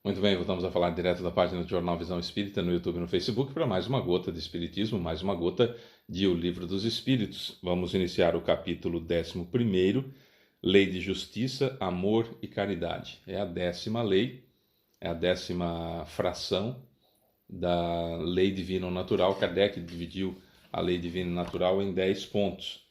Muito bem, voltamos a falar direto da página do Jornal Visão Espírita no YouTube e no Facebook para mais uma gota de Espiritismo, mais uma gota de O Livro dos Espíritos. Vamos iniciar o capítulo 11º, Lei de Justiça, Amor e Caridade. É a 10ª lei, é a 10ª fração da Lei Divina ou Natural. Kardec dividiu a Lei Divina e Natural em 10 pontos.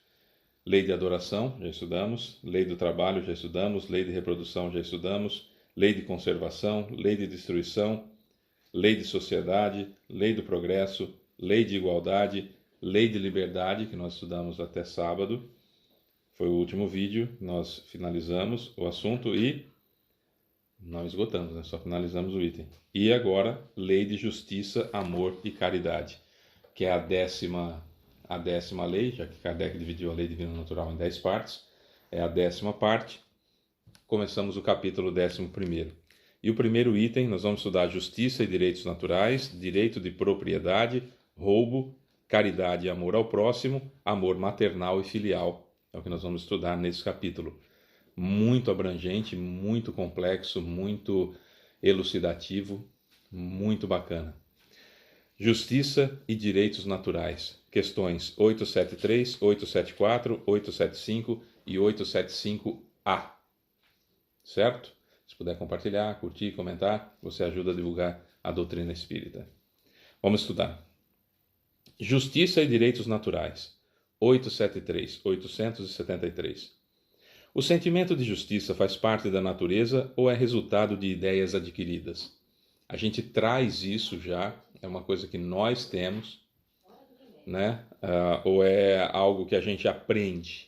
Lei de adoração, já estudamos. Lei do trabalho, já estudamos. Lei de reprodução, já estudamos. Lei de conservação, lei de destruição, lei de sociedade, lei do progresso, lei de igualdade, lei de liberdade, que nós estudamos até sábado. Foi o último vídeo, nós finalizamos o assunto e não esgotamos, né? Só finalizamos o item. E agora, lei de justiça, amor e caridade, que é a 10ª lei, já que Kardec dividiu a lei divina natural em 10 partes, é a 10ª parte. Começamos o capítulo 11º. E o primeiro item, nós vamos estudar justiça e direitos naturais, direito de propriedade, roubo, caridade e amor ao próximo, amor maternal e filial. É o que nós vamos estudar nesse capítulo. Muito abrangente, muito complexo, muito elucidativo, muito bacana. Justiça e direitos naturais. Questões 873, 874, 875 e 875A. Certo? Se puder compartilhar, curtir, comentar, você ajuda a divulgar a doutrina espírita. Vamos estudar. Justiça e direitos naturais. 873, 873. O sentimento de justiça faz parte da natureza ou é resultado de ideias adquiridas? A gente traz isso já, é uma coisa que nós temos, né? Ou é algo que a gente aprende?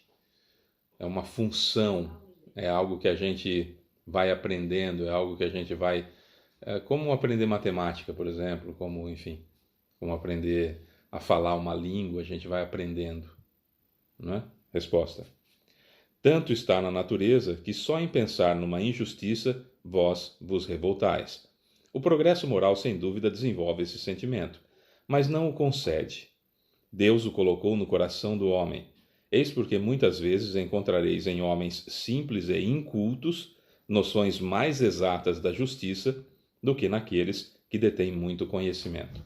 É uma função, é algo que a gente vai aprendendo, é algo que a gente vai... como aprender matemática, por exemplo, como aprender a falar uma língua, a gente vai aprendendo, né? Resposta. Tanto está na natureza que só em pensar numa injustiça vós vos revoltais. O progresso moral, sem dúvida, desenvolve esse sentimento, mas não o concede. Deus o colocou no coração do homem. Eis porque muitas vezes encontrareis em homens simples e incultos noções mais exatas da justiça do que naqueles que detêm muito conhecimento.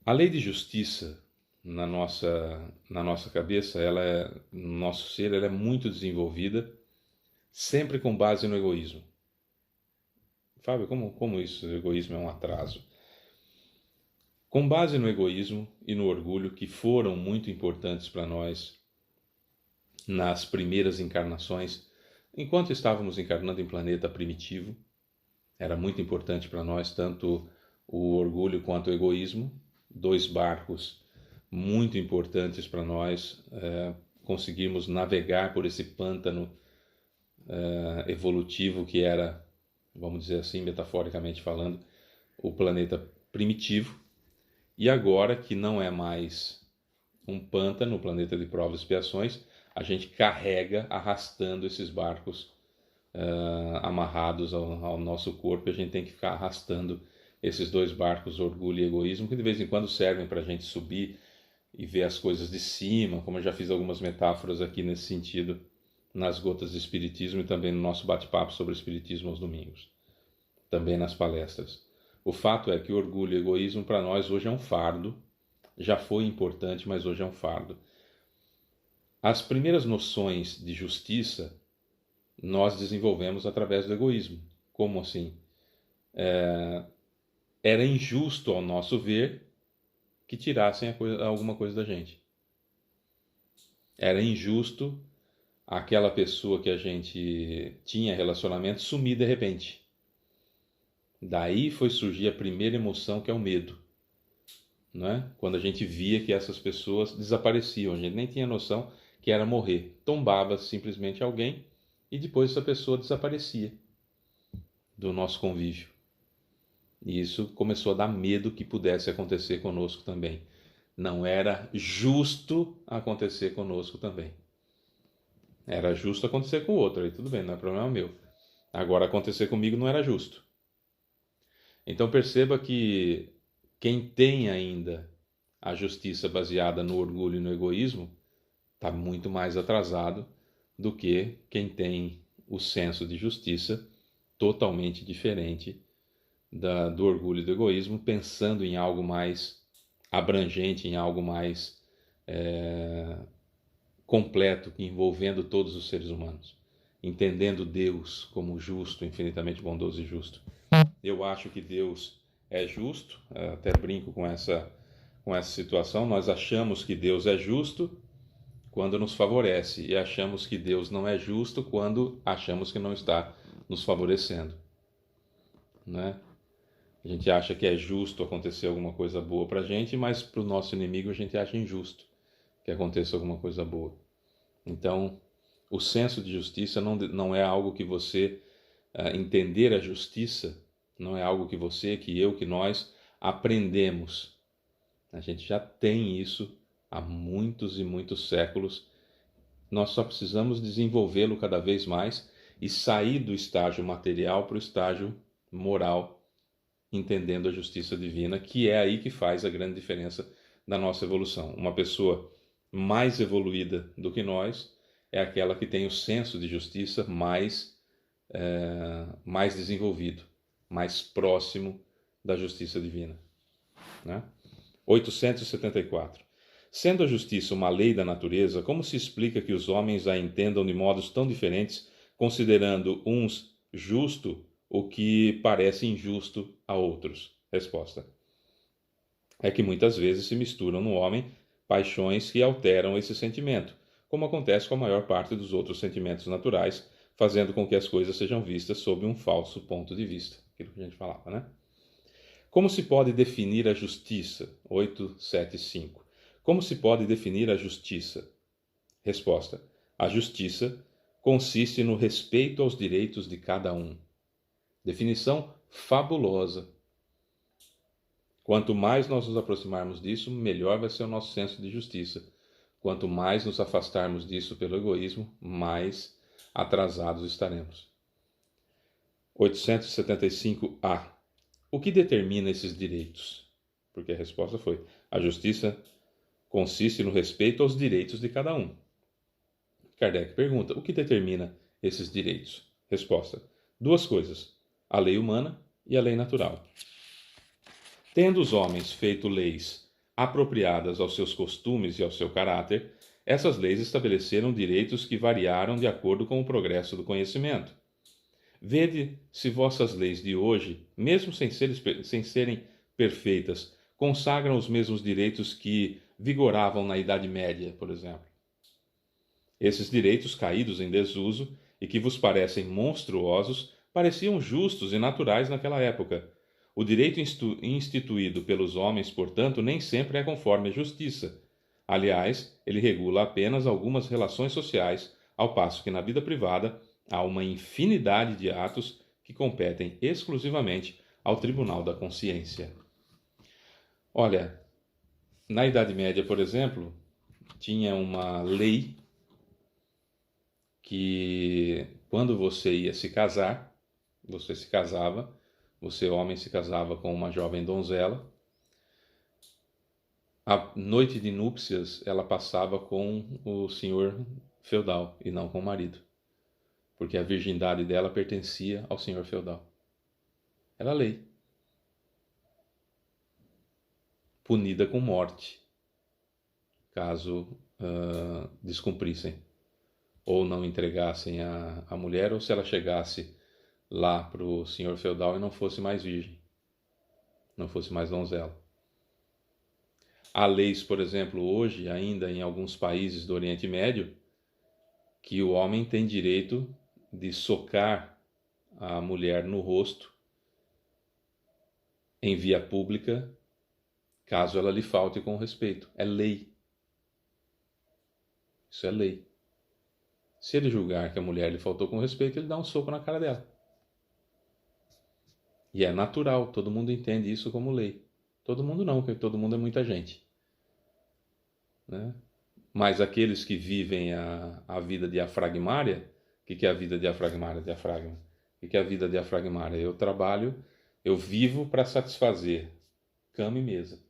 A lei de justiça na nossa cabeça, no nosso ser, ela é muito desenvolvida, sempre com base no egoísmo. Fábio, como isso? O egoísmo é um atraso. Com base no egoísmo e no orgulho, que foram muito importantes para nós nas primeiras encarnações, enquanto estávamos encarnando em planeta primitivo, era muito importante para nós tanto o orgulho quanto o egoísmo, dois barcos muito importantes para nós conseguirmos navegar por esse pântano evolutivo que era, vamos dizer assim, metaforicamente falando, o planeta primitivo. E agora que não é mais um pântano, o planeta de provas e expiações, a gente carrega arrastando esses barcos amarrados ao nosso corpo, e a gente tem que ficar arrastando esses dois barcos, orgulho e egoísmo, que de vez em quando servem para a gente subir e ver as coisas de cima, como eu já fiz algumas metáforas aqui nesse sentido, nas gotas de Espiritismo e também no nosso bate-papo sobre Espiritismo aos domingos, também nas palestras. O fato é que o orgulho e o egoísmo para nós hoje é um fardo, já foi importante, mas hoje é um fardo. As primeiras noções de justiça nós desenvolvemos através do egoísmo. Como assim? Era injusto ao nosso ver que tirassem alguma coisa da gente. Era injusto aquela pessoa que a gente tinha relacionamento sumir de repente. Daí foi surgir a primeira emoção, que é o medo, não é? Quando a gente via que essas pessoas desapareciam, a gente nem tinha noção que era morrer. Tombava simplesmente alguém e depois essa pessoa desaparecia do nosso convívio. E isso começou a dar medo que pudesse acontecer conosco também. Não era justo acontecer conosco também. Era justo acontecer com o outro, aí tudo bem, não é problema meu. Agora, acontecer comigo não era justo. Então perceba que quem tem ainda a justiça baseada no orgulho e no egoísmo está muito mais atrasado do que quem tem o senso de justiça totalmente diferente do orgulho e do egoísmo, pensando em algo mais abrangente, em algo mais completo, envolvendo todos os seres humanos, entendendo Deus como justo, infinitamente bondoso e justo. Eu acho que Deus é justo, até brinco com essa situação. Nós achamos que Deus é justo quando nos favorece e achamos que Deus não é justo quando achamos que não está nos favorecendo, né? A gente acha que é justo acontecer alguma coisa boa para a gente, mas para o nosso inimigo a gente acha injusto que aconteça alguma coisa boa. Então, o senso de justiça não é algo que você entender a justiça, não é algo que você, que eu, que nós aprendemos. A gente já tem isso há muitos e muitos séculos. Nós só precisamos desenvolvê-lo cada vez mais e sair do estágio material para o estágio moral, entendendo a justiça divina, que é aí que faz a grande diferença da nossa evolução. Uma pessoa mais evoluída do que nós é aquela que tem o senso de justiça mais desenvolvido, mais próximo da justiça divina, né? 874. Sendo a justiça uma lei da natureza, como se explica que os homens a entendam de modos tão diferentes, considerando uns justo o que parece injusto a outros? Resposta: é que muitas vezes se misturam no homem paixões que alteram esse sentimento, como acontece com a maior parte dos outros sentimentos naturais, fazendo com que as coisas sejam vistas sob um falso ponto de vista. Aquilo que a gente falava, né? Como se pode definir a justiça? 875. Como se pode definir a justiça? Resposta: a justiça consiste no respeito aos direitos de cada um. Definição fabulosa. Quanto mais nós nos aproximarmos disso, melhor vai ser o nosso senso de justiça. Quanto mais nos afastarmos disso pelo egoísmo, mais atrasados estaremos. 875A. O que determina esses direitos? Porque a resposta foi: a justiça consiste no respeito aos direitos de cada um. Kardec pergunta: o que determina esses direitos? Resposta: duas coisas: a lei humana e a lei natural. Tendo os homens feito leis apropriadas aos seus costumes e ao seu caráter, essas leis estabeleceram direitos que variaram de acordo com o progresso do conhecimento. Vede se vossas leis de hoje, mesmo sem serem perfeitas, consagram os mesmos direitos que vigoravam na Idade Média, por exemplo. Esses direitos caídos em desuso e que vos parecem monstruosos, pareciam justos e naturais naquela época. O direito instituído pelos homens, portanto, nem sempre é conforme a justiça. Aliás, ele regula apenas algumas relações sociais, ao passo que na vida privada há uma infinidade de atos que competem exclusivamente ao Tribunal da Consciência. Olha, na Idade Média, por exemplo, tinha uma lei que quando você ia se casar, você se casava, você homem se casava com uma jovem donzela, a noite de núpcias ela passava com o senhor feudal e não com o marido, porque a virgindade dela pertencia ao senhor feudal. Era lei. Punida com morte, caso descumprissem ou não entregassem a mulher, ou se ela chegasse lá para o senhor feudal e não fosse mais virgem, não fosse mais donzela. Há leis, por exemplo, hoje, ainda em alguns países do Oriente Médio, que o homem tem direito de socar a mulher no rosto em via pública, caso ela lhe falte com respeito. É lei. Isso é lei. Se ele julgar que a mulher lhe faltou com respeito, ele dá um soco na cara dela. E é natural, todo mundo entende isso como lei. Todo mundo não, porque todo mundo é muita gente, né? Mas aqueles que vivem a vida diafragmária, o que é a vida diafragmária? Diafragma. O que é a vida diafragmária? Eu trabalho, eu vivo para satisfazer cama e mesa,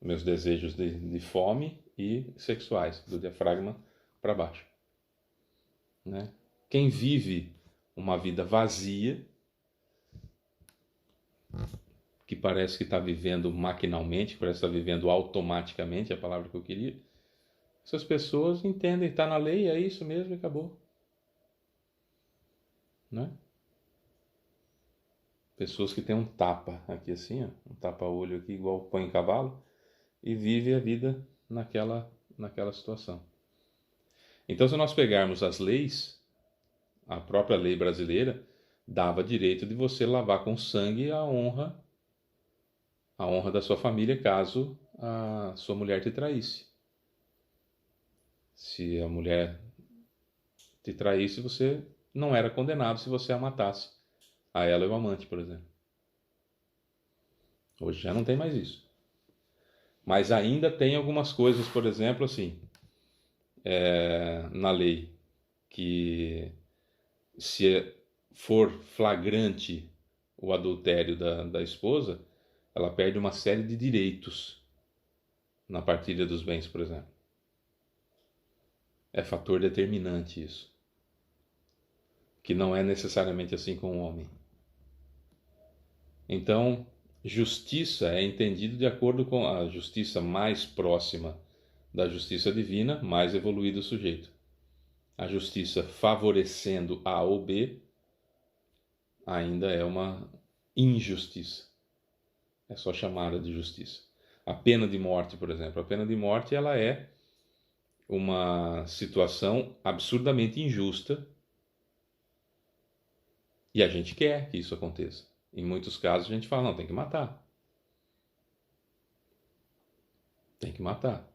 meus desejos de fome e sexuais, do diafragma para baixo, né? Quem vive uma vida vazia que parece que está vivendo maquinalmente, parece que está vivendo automaticamente, é a palavra que eu queria. Essas pessoas entendem, está na lei, é isso mesmo e acabou. Né? Pessoas que têm um tapa aqui assim, ó, um tapa-olho aqui igual põe em cavalo, e vive a vida naquela situação. Então, se nós pegarmos as leis, a própria lei brasileira dava direito de você lavar com sangue a honra da sua família caso a sua mulher te traísse. Se a mulher te traísse, você não era condenado se você a matasse, a ela e o amante, por exemplo. Hoje já não tem mais isso. Mas ainda tem algumas coisas, por exemplo, assim, na lei, que se for flagrante o adultério da esposa, ela perde uma série de direitos na partilha dos bens, por exemplo. É fator determinante isso. Que não é necessariamente assim com o homem. Então, justiça é entendido de acordo com a justiça mais próxima da justiça divina, mais evoluído o sujeito. A justiça favorecendo A ou B ainda é uma injustiça. É só chamada de justiça. A pena de morte, por exemplo. A pena de morte ela é uma situação absurdamente injusta e a gente quer que isso aconteça. Em muitos casos a gente fala, não, tem que matar. Tem que matar.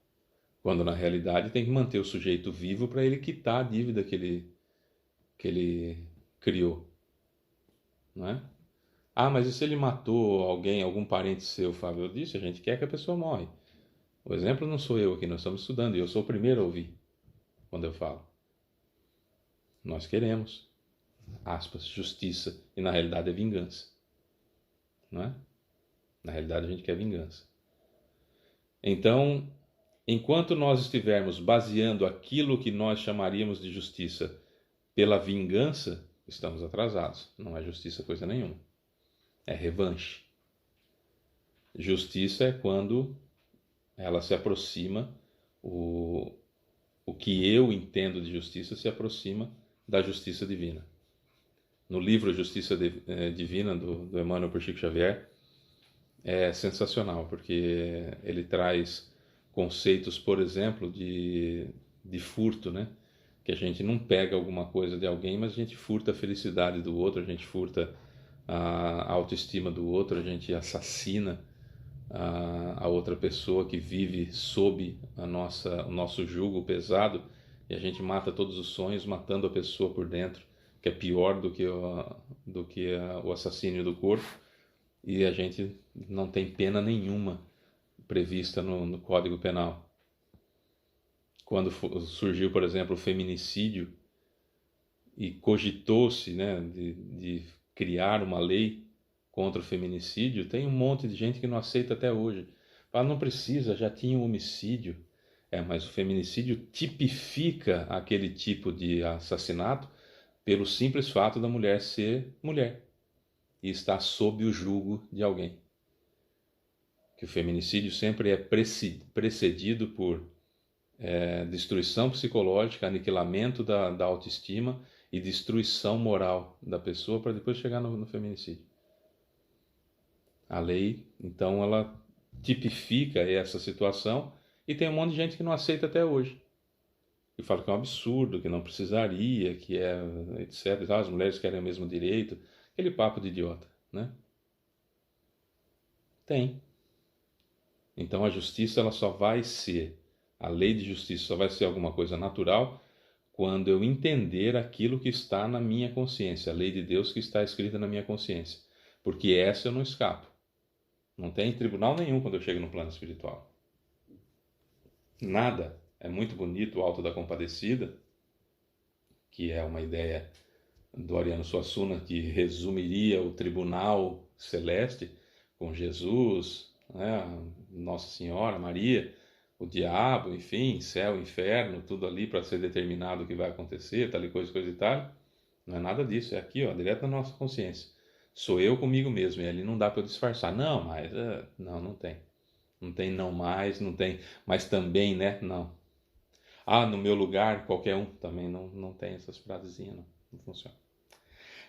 Quando na realidade tem que manter o sujeito vivo para ele quitar a dívida que ele criou. Não é? Ah, mas e se ele matou alguém, algum parente seu, Fábio? Eu disse, a gente quer que a pessoa morre. O exemplo não sou eu aqui, nós estamos estudando e eu sou o primeiro a ouvir quando eu falo. Nós queremos, aspas, justiça e na realidade é vingança. Não é? Na realidade a gente quer vingança. Então, enquanto nós estivermos baseando aquilo que nós chamaríamos de justiça pela vingança, estamos atrasados. Não é justiça coisa nenhuma. É revanche. Justiça é quando ela se aproxima, o que eu entendo de justiça se aproxima da justiça divina. No livro Justiça Divina, do Emmanuel por Chico Xavier, é sensacional, porque ele traz conceitos, por exemplo, de furto, né? Que a gente não pega alguma coisa de alguém, mas a gente furta a felicidade do outro, a gente furta a autoestima do outro, a gente assassina a outra pessoa que vive sob o nosso jugo pesado e a gente mata todos os sonhos matando a pessoa por dentro, que é pior do que o assassínio do corpo, e a gente não tem pena nenhuma prevista no Código Penal. Quando surgiu, por exemplo, o feminicídio e cogitou-se, né, de criar uma lei contra o feminicídio, tem um monte de gente que não aceita até hoje. Fala, não precisa, já tinha um homicídio. Mas o feminicídio tipifica aquele tipo de assassinato pelo simples fato da mulher ser mulher e estar sob o jugo de alguém. Que o feminicídio sempre é precedido por destruição psicológica, aniquilamento da autoestima e destruição moral da pessoa para depois chegar no feminicídio. A lei, então, ela tipifica essa situação e tem um monte de gente que não aceita até hoje. E fala que é um absurdo, que não precisaria, que é etc. As mulheres querem o mesmo direito. Aquele papo de idiota, né? Tem. Então a justiça ela só vai ser, a lei de justiça só vai ser alguma coisa natural quando eu entender aquilo que está na minha consciência, a lei de Deus que está escrita na minha consciência. Porque essa eu não escapo. Não tem tribunal nenhum quando eu chego no plano espiritual. Nada. É muito bonito o Alto da Compadecida, que é uma ideia do Ariano Suassuna que resumiria o tribunal celeste com Jesus, né, Nossa Senhora, Maria, o diabo, enfim, céu, inferno, tudo ali para ser determinado o que vai acontecer, tal e coisa e tal. Não é nada disso, é aqui, ó, direto na nossa consciência. Sou eu comigo mesmo, e ali não dá para eu disfarçar. Não, mas não, não tem. Não tem não mais, não tem, mas também, né? Não. Ah, no meu lugar, qualquer um, também não tem essas frasezinhas, não. Não funciona.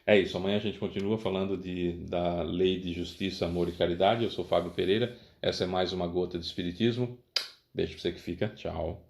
É isso, amanhã a gente continua falando da lei de justiça, amor e caridade. Eu sou Fábio Pereira, essa é mais uma gota de espiritismo. Beijo pra você que fica, tchau.